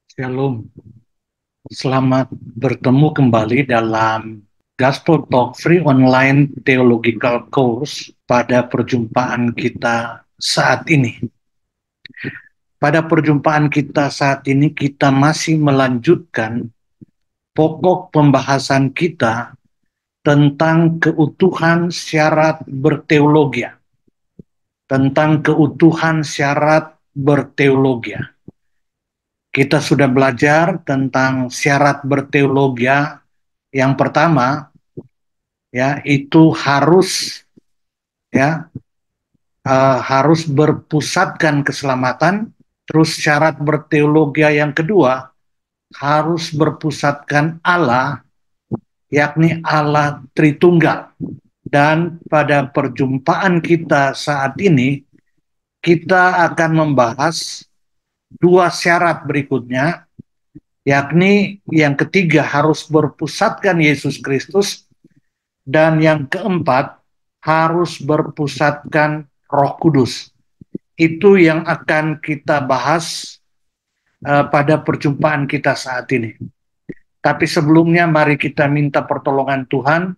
Shalom, selamat bertemu kembali dalam Gospel Talk Free Online Theological Course pada perjumpaan kita saat ini. Pada perjumpaan kita saat ini, kita masih melanjutkan pokok pembahasan kita tentang keutuhan syarat berteologia. Tentang keutuhan syarat berteologia. Kita sudah belajar tentang syarat berteologia. Yang pertama, ya, itu harus ya harus berpusatkan keselamatan. Terus syarat berteologia yang kedua harus berpusatkan Allah, yakni Allah Tritunggal. Dan pada perjumpaan kita saat ini, kita akan membahas dua syarat berikutnya, yakni yang ketiga harus berpusatkan Yesus Kristus, dan yang keempat harus berpusatkan Roh Kudus. Itu yang akan kita bahas pada perjumpaan kita saat ini. Tapi sebelumnya mari kita minta pertolongan Tuhan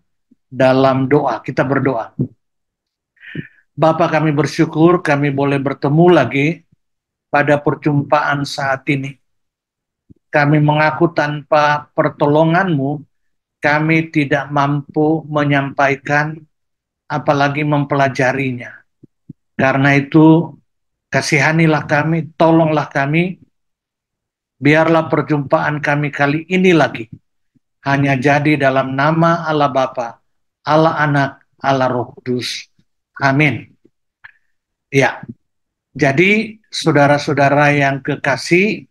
dalam doa. Kita berdoa. Bapa, kami bersyukur kami boleh bertemu lagi pada perjumpaan saat ini. Kami mengaku tanpa pertolongan-Mu, kami tidak mampu menyampaikan apalagi mempelajarinya. Karena itu, kasihanilah kami, tolonglah kami, biarlah perjumpaan kami kali ini lagi hanya jadi dalam nama Allah Bapa, Allah Anak, Allah Roh Kudus. Amin. Ya, jadi saudara-saudara yang kekasih,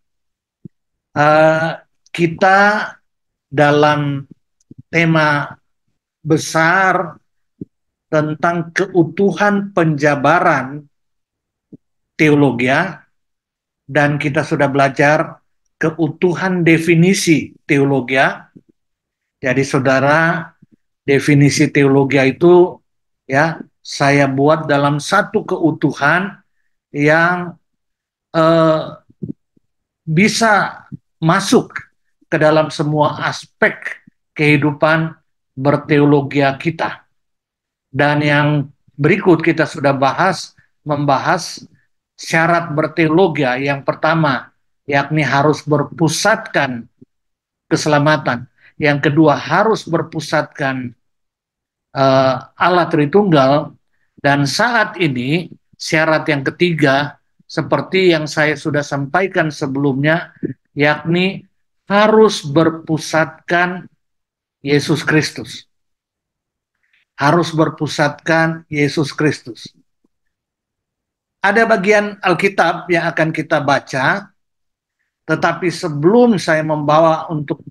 kita dalam tema besar tentang keutuhan penjabaran teologia, dan kita sudah belajar keutuhan definisi teologia. Jadi saudara, definisi teologia itu ya saya buat dalam satu keutuhan yang bisa masuk ke dalam semua aspek kehidupan berteologia kita. Dan yang berikut kita sudah membahas syarat berteologia. Yang pertama, yakni harus berpusatkan keselamatan. Yang kedua, harus berpusatkan Allah Tritunggal. Dan saat ini, syarat yang ketiga, seperti yang saya sudah sampaikan sebelumnya, yakni harus berpusatkan Yesus Kristus. Harus berpusatkan Yesus Kristus. Ada bagian Alkitab yang akan kita baca, tetapi sebelum saya membawa untuk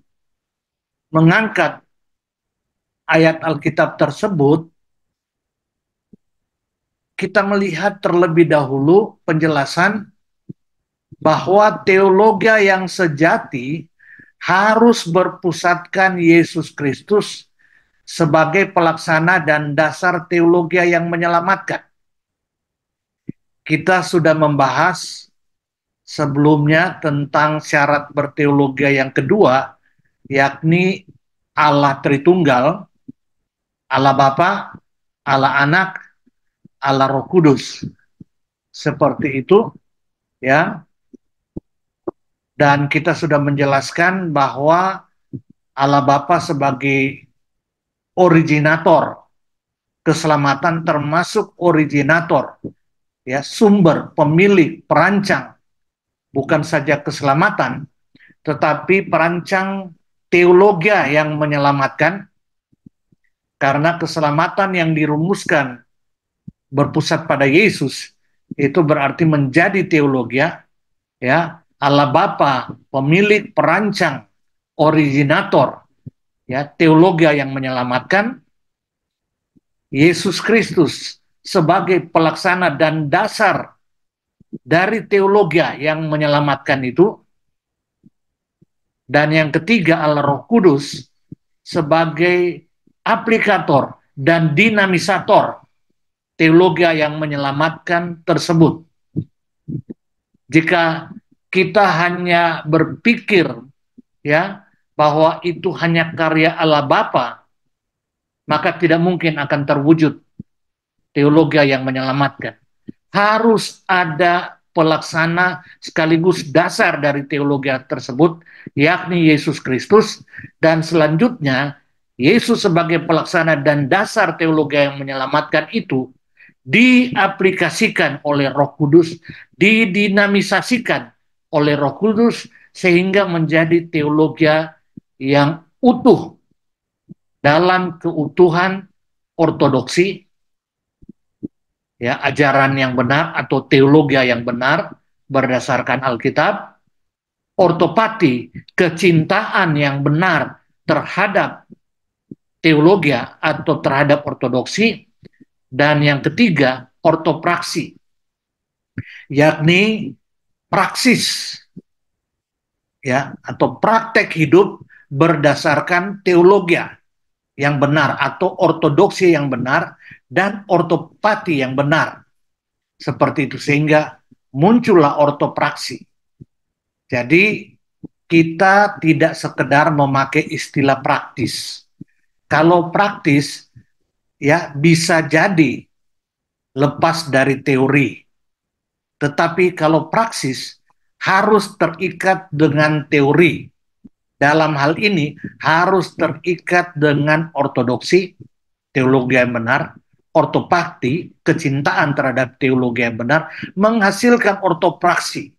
mengangkat ayat Alkitab tersebut, kita melihat terlebih dahulu penjelasan bahwa teologia yang sejati harus berpusatkan Yesus Kristus sebagai pelaksana dan dasar teologia yang menyelamatkan. Kita sudah membahas sebelumnya tentang syarat berteologia yang kedua, yakni Allah Tritunggal, Allah Bapa, Allah Anak, Allah Roh Kudus. Seperti itu, ya. Dan kita sudah menjelaskan bahwa Allah Bapa sebagai originator keselamatan, termasuk originator, ya, sumber, pemilik, perancang, bukan saja keselamatan, tetapi perancang teologia yang menyelamatkan, karena keselamatan yang dirumuskan berpusat pada Yesus, itu berarti menjadi teologia, ya, Allah Bapa, pemilik, perancang, originator, ya, teologia yang menyelamatkan, Yesus Kristus sebagai pelaksana dan dasar dari teologia yang menyelamatkan itu, dan yang ketiga Allah Roh Kudus sebagai aplikator dan dinamisator teologia yang menyelamatkan tersebut. Jika kita hanya berpikir ya bahwa itu hanya karya Allah Bapa, maka tidak mungkin akan terwujud teologi yang menyelamatkan. Harus ada pelaksana sekaligus dasar dari teologi tersebut, yakni Yesus Kristus, dan selanjutnya Yesus sebagai pelaksana dan dasar teologi yang menyelamatkan itu diaplikasikan oleh Roh Kudus, didinamisasikan oleh Roh Kudus sehingga menjadi teologi yang utuh dalam keutuhan ortodoksi, ya, ajaran yang benar atau teologi yang benar berdasarkan Alkitab, ortopati, kecintaan yang benar terhadap teologi atau terhadap ortodoksi, dan yang ketiga, ortopraksi, yakni praksis ya atau praktek hidup berdasarkan teologi yang benar atau ortodoksi yang benar dan ortopati yang benar. Seperti itu sehingga muncullah ortopraksi. Jadi kita tidak sekedar memakai istilah praktis. Kalau praktis ya bisa jadi lepas dari teori. Tetapi kalau praksis harus terikat dengan teori. Dalam hal ini harus terikat dengan ortodoksi, teologi yang benar, ortopakti, kecintaan terhadap teologi yang benar, menghasilkan ortopraksi,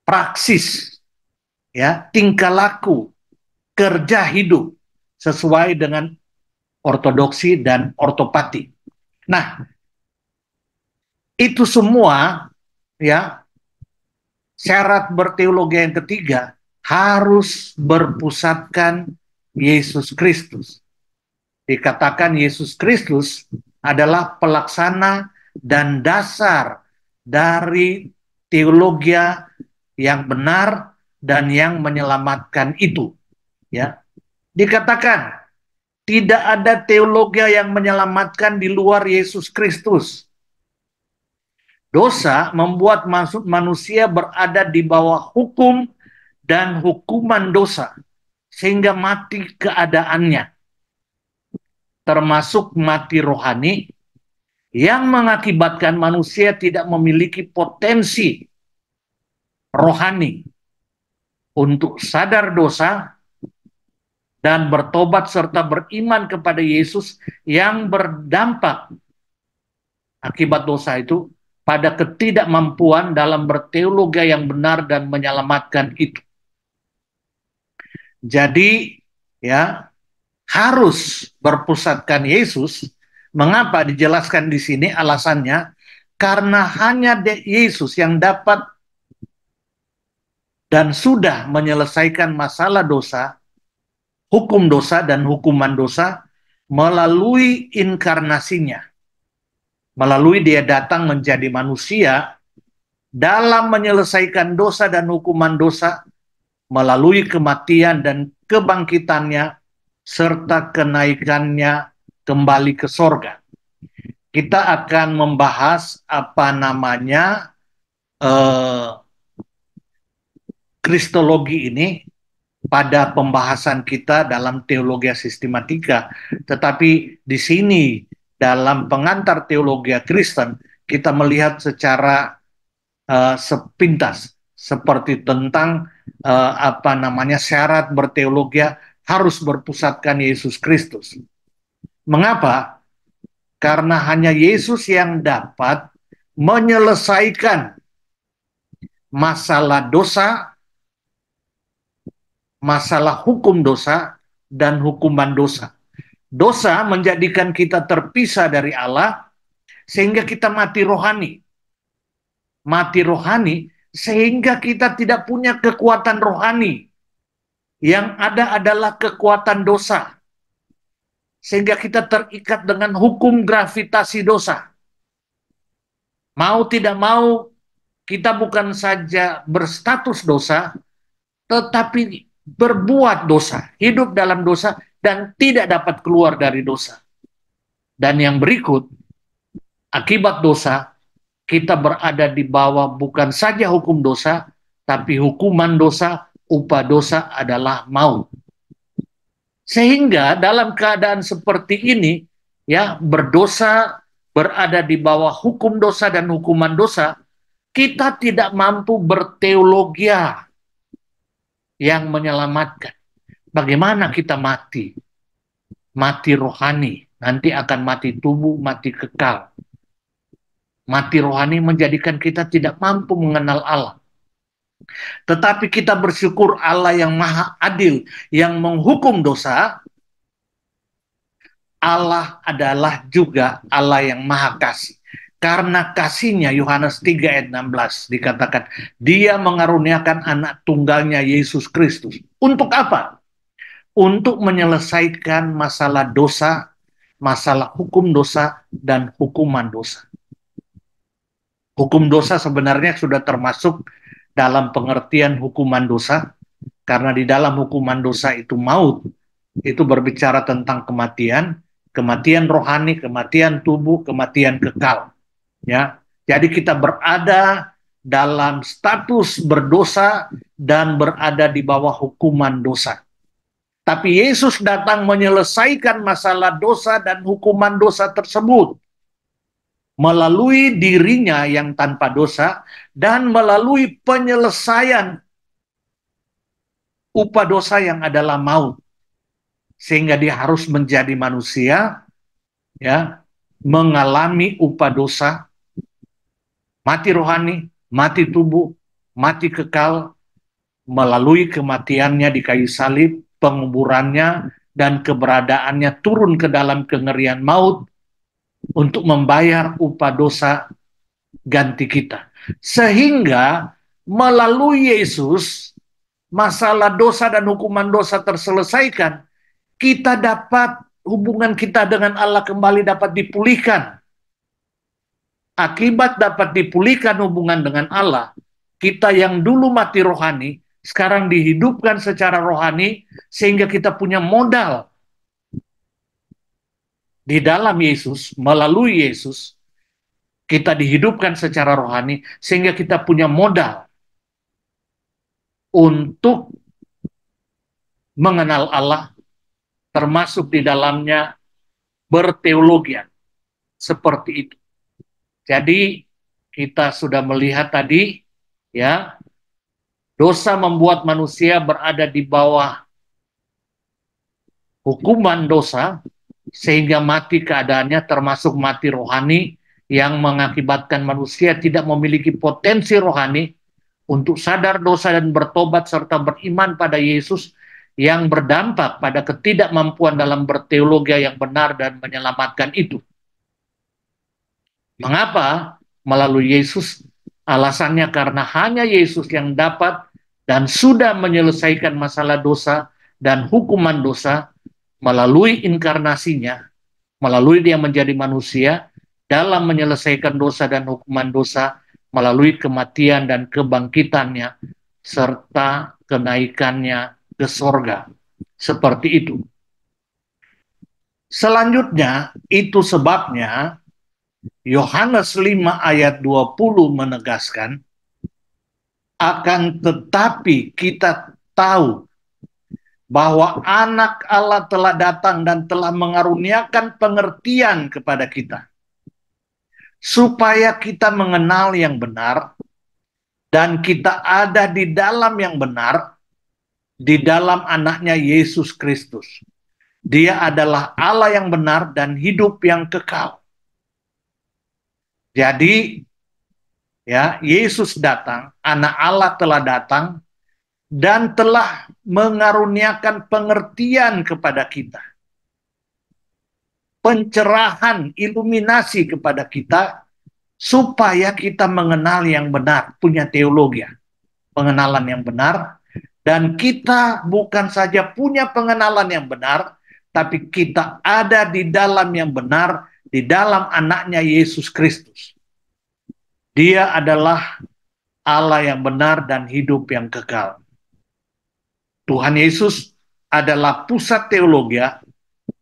praksis, ya, tingkah laku, kerja hidup sesuai dengan ortodoksi dan ortopati. Nah, itu semua ya syarat berteologi yang ketiga harus berpusatkan Yesus Kristus. Dikatakan Yesus Kristus adalah pelaksana dan dasar dari teologi yang benar dan yang menyelamatkan itu. Ya, dikatakan tidak ada teologi yang menyelamatkan di luar Yesus Kristus. Dosa membuat manusia berada di bawah hukum dan hukuman dosa, sehingga mati keadaannya, termasuk mati rohani, yang mengakibatkan manusia tidak memiliki potensi rohani untuk sadar dosa dan bertobat serta beriman kepada Yesus, yang berdampak akibat dosa itu pada ketidakmampuan dalam berteologi yang benar dan menyelamatkan itu. Jadi ya harus berpusatkan Yesus. Mengapa dijelaskan di sini alasannya? Karena hanya Yesus yang dapat dan sudah menyelesaikan masalah dosa, hukum dosa dan hukuman dosa melalui inkarnasinya. Melalui dia datang menjadi manusia dalam menyelesaikan dosa dan hukuman dosa melalui kematian dan kebangkitannya serta kenaikannya kembali ke sorga. Kita akan membahas apa namanya kristologi ini pada pembahasan kita dalam teologi sistematika. Tetapi di sini dalam pengantar teologi Kristen kita melihat secara sepintas seperti tentang apa namanya syarat berteologi harus berpusatkan Yesus Kristus. Mengapa? Karena hanya Yesus yang dapat menyelesaikan masalah dosa, masalah hukum dosa, dan hukuman dosa. Dosa menjadikan kita terpisah dari Allah, sehingga kita mati rohani. Mati rohani, sehingga kita tidak punya kekuatan rohani. Yang ada adalah kekuatan dosa. Sehingga kita terikat dengan hukum gravitasi dosa. Mau tidak mau, kita bukan saja berstatus dosa, tetapi berbuat dosa, hidup dalam dosa, dan tidak dapat keluar dari dosa. Dan yang berikut, akibat dosa, kita berada di bawah bukan saja hukum dosa, tapi hukuman dosa, upah dosa adalah maut. Sehingga dalam keadaan seperti ini, ya, berdosa, berada di bawah hukum dosa dan hukuman dosa, kita tidak mampu berteologia yang menyelamatkan. Bagaimana kita mati? Mati rohani, nanti akan mati tubuh, mati kekal. Mati rohani menjadikan kita tidak mampu mengenal Allah. Tetapi kita bersyukur Allah yang maha adil, yang menghukum dosa. Allah adalah juga Allah yang maha kasih. Karena kasihnya, Yohanes 3 ayat 16 dikatakan, dia mengaruniakan anak tunggalnya Yesus Kristus. Untuk apa? Untuk menyelesaikan masalah dosa, masalah hukum dosa, dan hukuman dosa. Hukum dosa sebenarnya sudah termasuk dalam pengertian hukuman dosa, karena di dalam hukuman dosa itu maut, itu berbicara tentang kematian, kematian rohani, kematian tubuh, kematian kekal. Ya, jadi kita berada dalam status berdosa dan berada di bawah hukuman dosa. Tapi Yesus datang menyelesaikan masalah dosa dan hukuman dosa tersebut melalui dirinya yang tanpa dosa dan melalui penyelesaian upah dosa yang adalah maut. Sehingga dia harus menjadi manusia, ya, mengalami upah dosa, mati rohani, mati tubuh, mati kekal, melalui kematiannya di kayu salib, penguburannya, dan keberadaannya turun ke dalam kengerian maut untuk membayar upah dosa ganti kita. Sehingga melalui Yesus, masalah dosa dan hukuman dosa terselesaikan, kita dapat, hubungan kita dengan Allah kembali dapat dipulihkan. Akibat dapat dipulihkan hubungan dengan Allah, kita yang dulu mati rohani, sekarang dihidupkan secara rohani, sehingga kita punya modal di dalam Yesus, melalui Yesus, kita dihidupkan secara rohani, sehingga kita punya modal untuk mengenal Allah, termasuk di dalamnya berteologian. Seperti itu. Jadi, kita sudah melihat tadi, ya, dosa membuat manusia berada di bawah hukuman dosa, sehingga mati keadaannya, termasuk mati rohani, yang mengakibatkan manusia tidak memiliki potensi rohani untuk sadar dosa dan bertobat serta beriman pada Yesus, yang berdampak pada ketidakmampuan dalam berteologi yang benar dan menyelamatkan itu. Mengapa? Melalui Yesus. Alasannya karena hanya Yesus yang dapat dan sudah menyelesaikan masalah dosa dan hukuman dosa melalui inkarnasinya, melalui dia menjadi manusia, dalam menyelesaikan dosa dan hukuman dosa, melalui kematian dan kebangkitannya, serta kenaikannya ke sorga. Seperti itu. Selanjutnya, itu sebabnya Yohanes 5 ayat 20 menegaskan, akan tetapi kita tahu bahwa anak Allah telah datang dan telah mengaruniakan pengertian kepada kita, supaya kita mengenal yang benar, dan kita ada di dalam yang benar, di dalam anaknya Yesus Kristus. Dia adalah Allah yang benar dan hidup yang kekal. Jadi, ya, Yesus datang, anak Allah telah datang, dan telah mengaruniakan pengertian kepada kita. Pencerahan, iluminasi kepada kita, supaya kita mengenal yang benar, punya teologi, pengenalan yang benar, dan kita bukan saja punya pengenalan yang benar, tapi kita ada di dalam yang benar, di dalam anaknya Yesus Kristus. Dia adalah Allah yang benar dan hidup yang kekal. Tuhan Yesus adalah pusat teologi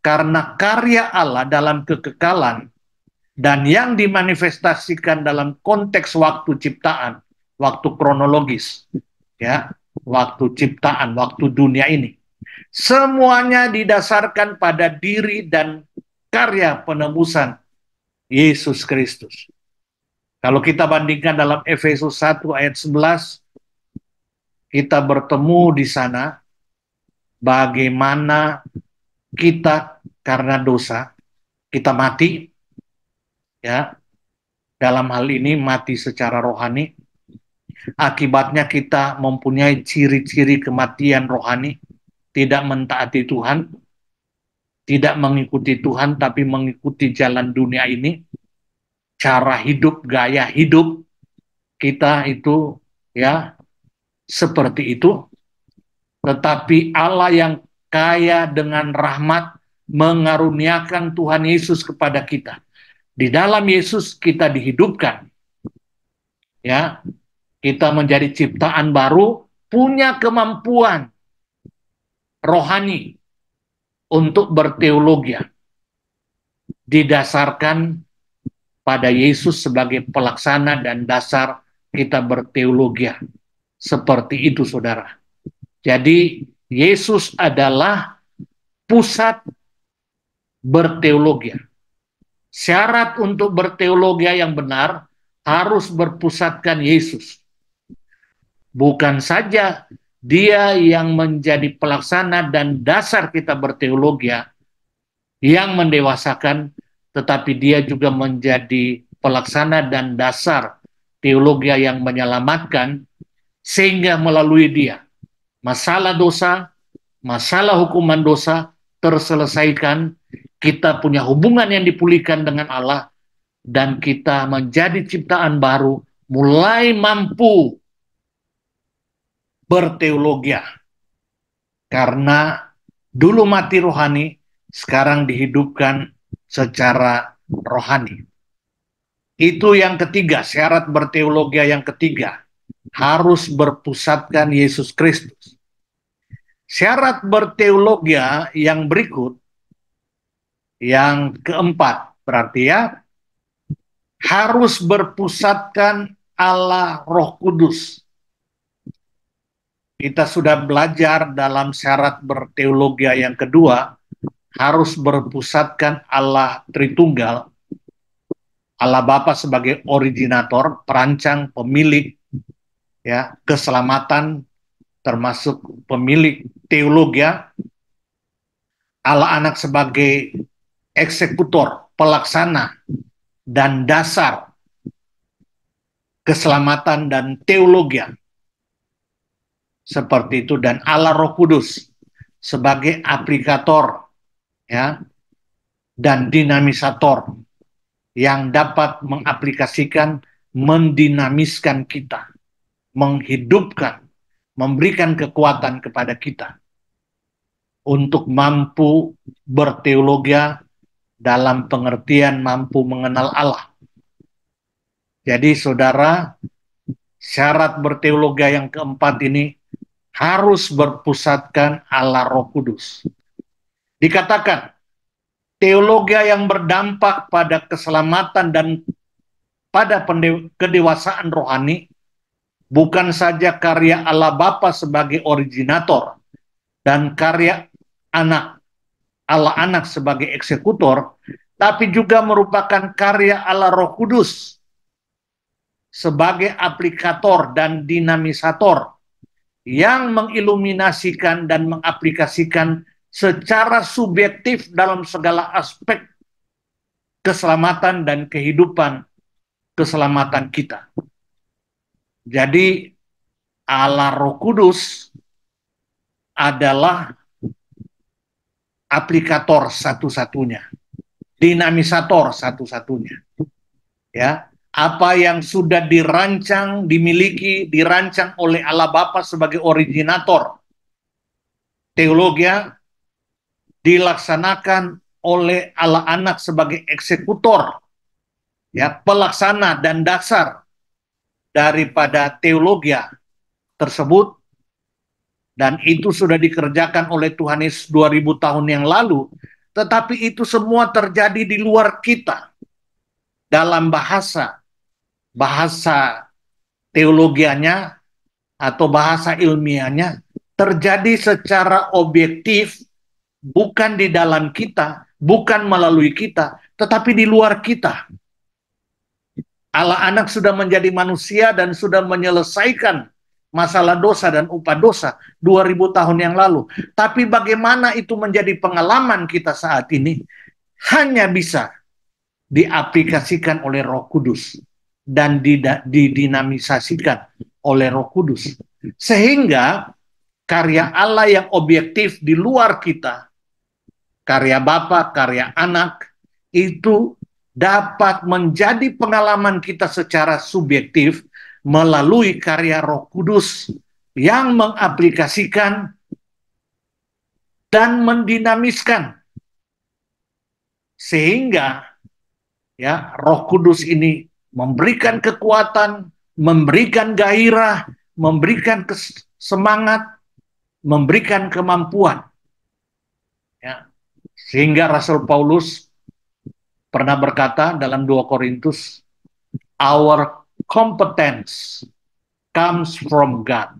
karena karya Allah dalam kekekalan dan yang dimanifestasikan dalam konteks waktu ciptaan, waktu kronologis. ya, waktu ciptaan, waktu dunia ini. Semuanya didasarkan pada diri dan karya penebusan Yesus Kristus. Kalau kita bandingkan dalam Efesus 1 ayat 11, kita bertemu di sana bagaimana kita karena dosa, kita mati, ya, dalam hal ini mati secara rohani. Akibatnya kita mempunyai ciri-ciri kematian rohani, tidak mentaati Tuhan, tidak mengikuti Tuhan, tapi mengikuti jalan dunia ini, cara hidup, gaya hidup kita itu, ya, seperti itu. Tetapi Allah yang kaya dengan rahmat mengaruniakan Tuhan Yesus kepada kita. Di dalam Yesus kita dihidupkan, ya, kita menjadi ciptaan baru, punya kemampuan rohani untuk berteologi, didasarkan pada Yesus sebagai pelaksana dan dasar kita berteologi. Seperti itu, saudara. Jadi Yesus adalah pusat berteologi. Syarat untuk berteologi yang benar harus berpusatkan Yesus. Bukan saja dia yang menjadi pelaksana dan dasar kita berteologi, yang mendewasakan, tetapi dia juga menjadi pelaksana dan dasar teologi yang menyelamatkan, sehingga melalui dia masalah dosa, masalah hukuman dosa terselesaikan, kita punya hubungan yang dipulihkan dengan Allah, dan kita menjadi ciptaan baru, mulai mampu berteologi. Karena dulu mati rohani, sekarang dihidupkan secara rohani. Itu yang ketiga, syarat berteologi yang ketiga, harus berpusatkan Yesus Kristus. Syarat berteologi yang berikut, yang keempat, berarti ya, harus berpusatkan Allah Roh Kudus. Kita sudah belajar dalam syarat berteologi yang kedua, harus berpusatkan Allah Tritunggal, Allah Bapa sebagai originator, perancang, pemilik, ya, keselamatan, termasuk pemilik teologi, Allah Anak sebagai eksekutor, pelaksana, dan dasar keselamatan dan teologi. Seperti itu, dan Allah Roh Kudus sebagai aplikator, ya, dan dinamisator yang dapat mengaplikasikan, mendinamiskan kita, menghidupkan, memberikan kekuatan kepada kita untuk mampu berteologi dalam pengertian mampu mengenal Allah. Jadi saudara, syarat berteologi yang keempat ini harus berpusatkan Allah Roh Kudus. Dikatakan, teologi yang berdampak pada keselamatan dan pada kedewasaan rohani bukan saja karya Allah Bapa sebagai originator dan karya Allah Anak sebagai eksekutor, tapi juga merupakan karya Allah Roh Kudus sebagai aplikator dan dinamisator yang mengiluminasikan dan mengaplikasikan secara subjektif dalam segala aspek keselamatan dan kehidupan keselamatan kita. Jadi Allah Roh Kudus adalah aplikator satu-satunya, dinamisator satu-satunya. Ya, apa yang sudah dirancang, dimiliki, dirancang oleh Allah Bapa sebagai originator teologi, dilaksanakan oleh Allah Anak sebagai eksekutor, ya, pelaksana dan dasar daripada teologi tersebut, dan itu sudah dikerjakan oleh Tuhan Yesus 2000 tahun yang lalu, tetapi itu semua terjadi di luar kita dalam bahasa teologianya atau bahasa ilmiahnya terjadi secara objektif, bukan di dalam kita, bukan melalui kita, tetapi di luar kita. Allah anak sudah menjadi manusia dan sudah menyelesaikan masalah dosa dan upah dosa 2000 tahun yang lalu. Tapi bagaimana itu menjadi pengalaman kita saat ini? Hanya bisa diaplikasikan oleh Roh Kudus dan didinamisasikan oleh Roh Kudus. Sehingga karya Allah yang objektif di luar kita, karya Bapa, karya Anak, itu dapat menjadi pengalaman kita secara subjektif melalui karya Roh Kudus yang mengaplikasikan dan mendinamiskan. Sehingga ya, Roh Kudus ini memberikan kekuatan, memberikan gairah, memberikan semangat, memberikan kemampuan. Ya. Sehingga Rasul Paulus pernah berkata dalam 2 Korintus, our competence comes from God.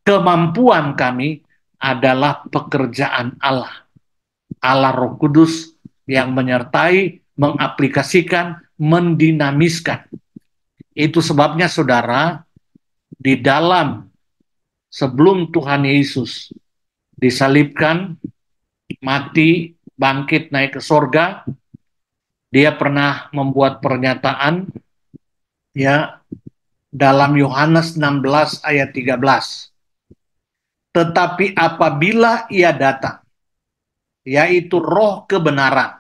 Kemampuan kami adalah pekerjaan Allah. Allah Roh Kudus yang menyertai, mengaplikasikan, mendinamiskan. Itu sebabnya saudara, di dalam sebelum Tuhan Yesus disalibkan, mati, bangkit, naik ke sorga, dia pernah membuat pernyataan ya dalam Yohanes 16 ayat 13. Tetapi apabila ia datang, yaitu Roh kebenaran,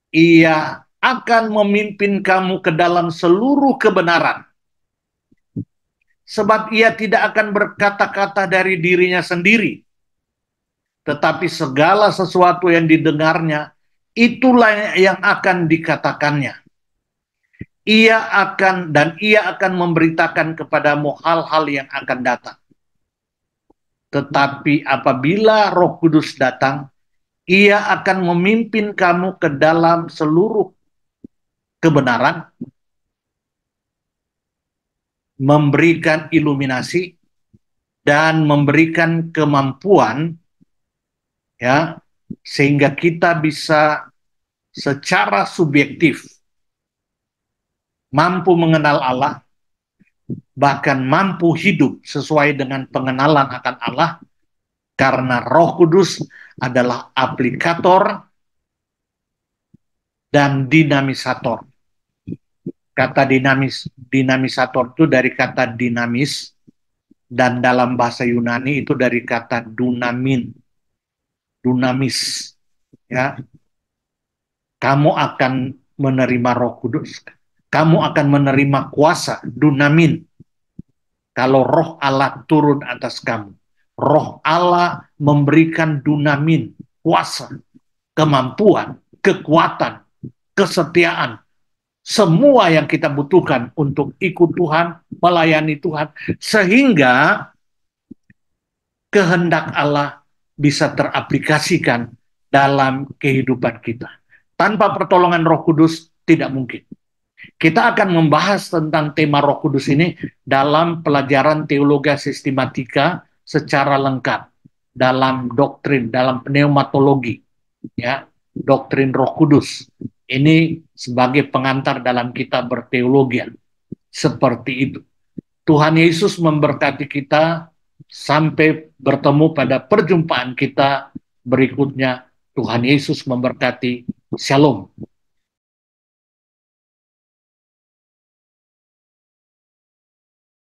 ia akan memimpin kamu ke dalam seluruh kebenaran. Sebab ia tidak akan berkata-kata dari dirinya sendiri, tetapi segala sesuatu yang didengarnya, itulah yang akan dikatakannya. Ia akan memberitakan kepadamu hal-hal yang akan datang. Tetapi apabila Roh Kudus datang, ia akan memimpin kamu ke dalam seluruh kebenaran, memberikan iluminasi, dan memberikan kemampuan, ya, sehingga kita bisa secara subjektif mampu mengenal Allah, bahkan mampu hidup sesuai dengan pengenalan akan Allah, karena Roh Kudus adalah aplikator dan dinamisator. Kata dinamisator itu dari kata dinamis, dan dalam bahasa Yunani itu dari kata dunamis. Ya, kamu akan menerima Roh Kudus, kamu akan menerima kuasa dunamin kalau Roh Allah turun atas kamu. Roh Allah memberikan dunamin, kuasa, kemampuan, kekuatan, kesetiaan, semua yang kita butuhkan untuk ikut Tuhan, melayani Tuhan, sehingga kehendak Allah bisa teraplikasikan dalam kehidupan kita. Tanpa pertolongan Roh Kudus tidak mungkin. Kita akan membahas tentang tema Roh Kudus ini dalam pelajaran teologi sistematika secara lengkap, dalam doktrin, dalam pneumatologi, ya, doktrin Roh Kudus. Ini sebagai pengantar dalam kitab berteologian. Seperti itu. Tuhan Yesus memberkati kita sampai bertemu pada perjumpaan kita berikutnya. Tuhan Yesus memberkati. Shalom.